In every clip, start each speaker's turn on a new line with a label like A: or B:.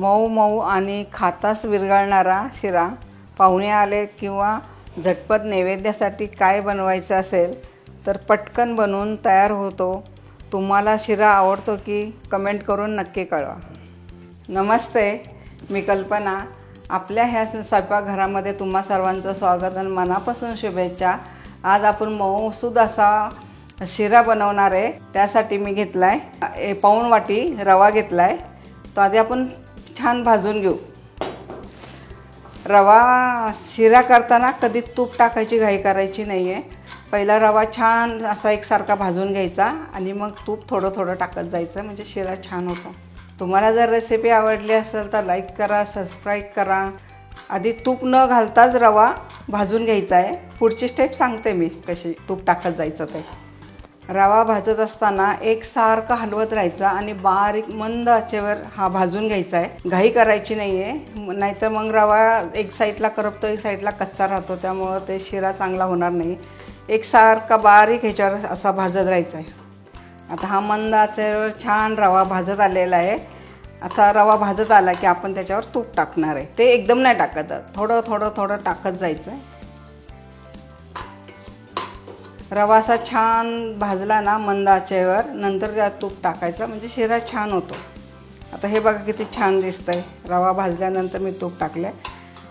A: मऊ मऊ आणि खातास विरघळणारा शिरा पाहुणे आले किंवा झटपट नैवेद्यासाठी काय बनवायचं असेल तर पटकन बनवून तयार होतो। तुम्हाला शिरा आवडतो की कमेंट करून नक्की कळवा। नमस्ते, मी कल्पना। आपल्या ह्या स्वयंपाकघरामध्ये तुम्हा सर्वांचं स्वागत आणि मनापासून शुभेच्छा। आज आपण मऊसूद असा शिरा बनवणार आहे। त्यासाठी मी घेतलाय पाऊण वाटी रवा घेतलाय। तो आधी आपण छान भाजून घेऊ। रवा शिरा करताना कधी तूप टाकायची घाई करायची नाहीये। पहिला रवा छान असा एकसारखा भाजून घ्यायचा आणि मग तूप थोडं थोडं टाकत जायचं, म्हणजे शिरा छान होतो। तुम्हाला जर रेसिपी आवडली असेल तर लाईक करा, सबस्क्राईब करा। आधी तूप न घालताच रवा भाजून घ्यायचा आहे। पुढची स्टेप सांगते मी कशी तूप टाकत जायचं ते। रवा भाजत असताना एकसारखा हलवत राहायचा आणि बारीक मंद आचेवर हा भाजून घ्यायचा आहे। घाई करायची नाहीये, नाहीतर मग रवा एक साईडला करपतो, एक साईडला कच्चा राहतो, त्यामुळे ते शिरा चांगला होणार नाही। एकसारखा बारीक ह्याच्यावर असा भाजत राहायचा आहे। आता हा मंद आचेवर छान रवा भाजत आलेला आहे। असा रवा भाजत आला की आपण त्याच्यावर तूप टाकणार आहे। ते एकदम नाही टाकत, थोडं थोडं थोडं टाकत जायचं आहे। रवा असा छान भाजला ना मंद आचेवर, नंतर त्यात तूप टाकायचं, म्हणजे शिरा छान होतो। आता हे बघा किती छान दिसतंय। रवा भाजल्यानंतर मी तूप टाकले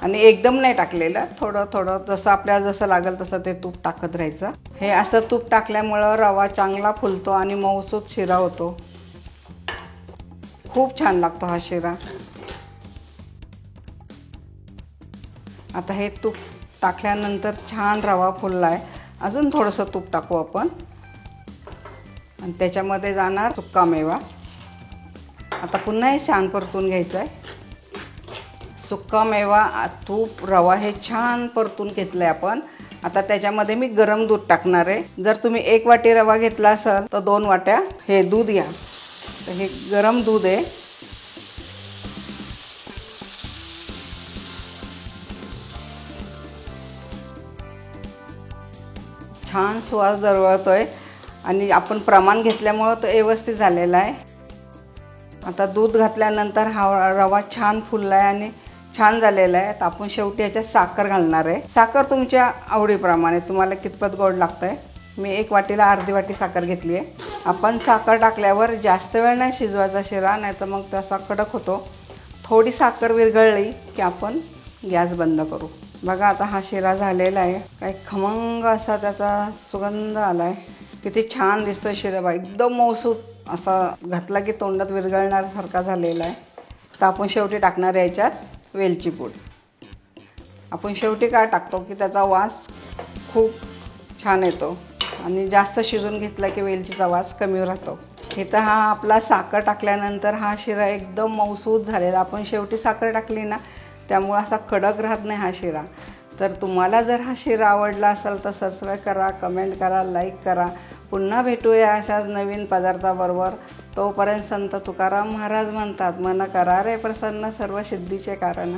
A: आणि एकदम नाही टाकलेलं, थोडं थोडं जसं आपल्याला जसं लागेल तसं ते तूप टाकत राहायचं। हे असं तूप टाकल्यामुळं रवा चांगला फुलतो आणि मऊसूद शिरा होतो। खूप छान लागतो हा शिरा। आता हे तूप टाकल्यानंतर छान रवा फुललाय। अजून थोडंसं तूप टाकू आपण आणि त्याच्यामध्ये जाणार सुक्का मेवा। आता पुन्हा हे छान परतून घ्यायचं आहे। सुक्का मेवा, तूप, रवा हे छान परतून घेतलंय आपण। आता त्याच्यामध्ये मी गरम दूध टाकणार आहे। जर तुम्ही 1 वाटी रवा घेतला असेल तर 2 वाट्या हे दूध घ्या। तर हे गरम दूध आहे। छान सुवास दरवळतोय आणि आपण प्रमाण घेतल्यामुळे तो व्यवस्थित झालेला आहे। आता दूध घातल्यानंतर हा रवा छान फुललाय आणि छान झालेला आहे। तर आपण शेवटी याच्यात साखर घालणार आहे। साखर तुमच्या आवडीप्रमाणे, तुम्हाला कितपत गोड लागतंय। मी 1 वाटीला अर्धी वाटी साखर घेतली आहे। आपण साखर टाकल्यावर जास्त वेळ नाही शिजवायचा शिरा, नाही तर मग तसा कडक होतो। थोडी साखर विरघळली की आपण गॅस बंद करू। बघा आता हा शिरा झालेला आहे। काही खमंग असा त्याचा सुगंध आलाय। किती छान दिसतोय शिरा बा, एकदम मऊसूद असा घातला की तोंडात विरघळण्यासारखा झालेला आहे। तर आपण शेवटी टाकणार आहे याच्यात वेलची पूड। आपण शेवटी काय टाकतो की त्याचा वास खूप छान येतो आणि जास्त शिजून घेतला की वेलचीचा वास कमी राहतो। इथं हा आपला साखर टाकल्यानंतर हा शिरा एकदम मऊसूद झालेला। आपण शेवटी साखर टाकली ना, त्यामुळे असा कडक राहत नाही हा शिरा। तर तुम्हाला जर हा शिरा आवडला असेल तर सबस्क्राईब करा, कमेंट करा, लाईक करा। पुन्हा भेटूया अशाच नवीन पदार्थाबरोबर। तोपर्यंत संत तुकाराम महाराज म्हणतात, मन करा रे प्रसन्न सर्व सिद्धीचे कारण।